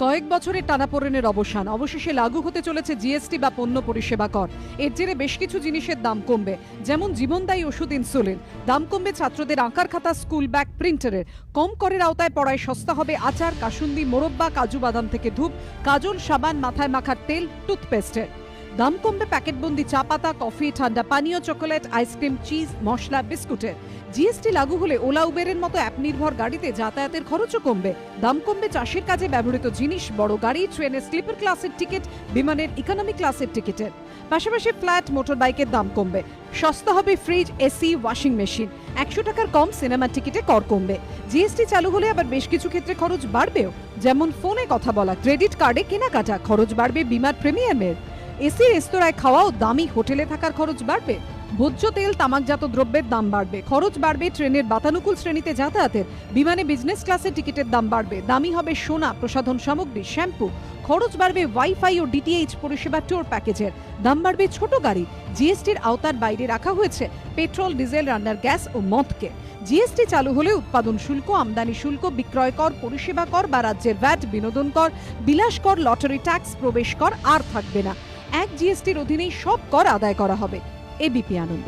কয়েক বছরের টানাপোড়েনের অবসান, অবশেষে লাগু হতে চলেছে জিএসটি বা পণ্য পরিষেবা কর। এর জেরে বেশ কিছু জিনিসের দাম কমবে, যেমন জীবনদায়ী ওষুধ, ইনসুলিন। দাম কমবে ছাত্রদের আঁকার খাতা, স্কুল ব্যাগ, প্রিন্টারের। কম করের আওতায় পড়ায় সস্তা হবে আচার, কাসুন্দি, মোরব্বা, কাজু বাদাম থেকে ধূপ, কাজল, সাবান, মাথায় মাখার তেল, টুথপেস্টের। দাম কমবে প্যাকেটবন্দি চা পাতা, কফি, ঠান্ডা পানীয়, চকোলেট, আইসক্রিম, চিজ, মশলা, বিস্কুটের। জিএসটি লাগু হলে ওলা উবেরের মতো অ্যাপ নির্ভর গাড়িতে যাতায়াতের খরচও কমবে। দাম কমবে চাষের কাজে ব্যবহৃত জিনিস, বড় গাড়ি, ট্রেনের স্লিপার ক্লাসের টিকিট, বিমানের ইকোনমি ক্লাসের টিকিটের। পাশাপাশি ফ্ল্যাট, মোটর বাইকের দাম কমবে। সস্তা হবে ফ্রিজ, এসি, ওয়াশিং মেশিন। 100 টাকার কম সিনেমার টিকিটে কর কমবে। জিএসটি চালু হলে আবার বেশ কিছু ক্ষেত্রে খরচ বাড়বেও, যেমন ফোনে কথা বলা, ক্রেডিট কার্ডে কেনাকাটা। খরচ বাড়বে বিমার প্রিমিয়ামের। এসি রেস্তোরাঁয় খাওয়া ও দামি হোটেলে থাকার খরচ বাড়বে। ভোজ্য তেল, তামাকজাত দ্রব্যের দাম বাড়বে। খরচ বাড়বে ট্রেনের বাতানুকূল শ্রেণীতে যাতায়াতের। বিমানে বিজনেস ক্লাসে টিকিটের দাম বাড়বে। দামি হবে সোনা, প্রসাধন সামগ্রী, শ্যাম্পু। খরচ বাড়বে ওয়াইফাই ও ডিটিএইচ পরিষেবা ট্যুর প্যাকেজের। দাম বাড়বে ছোট গাড়ি। জিএসটির আওতার বাইরে রাখা হয়েছে পেট্রোল, ডিজেল, রান্নার গ্যাস ও মদকে। জিএসটি চালু হলে উৎপাদন শুল্ক, আমদানি শুল্ক, বিক্রয় কর, পরিষেবা কর বা রাজ্যের ভ্যাট, বিনোদন কর, বিলাস কর, লটারি ট্যাক্স, প্রবেশ কর আর থাকবে না। এক জিএসটির অধীনেই সব কর আদায় করা হবে। এবিপি আনন্দ।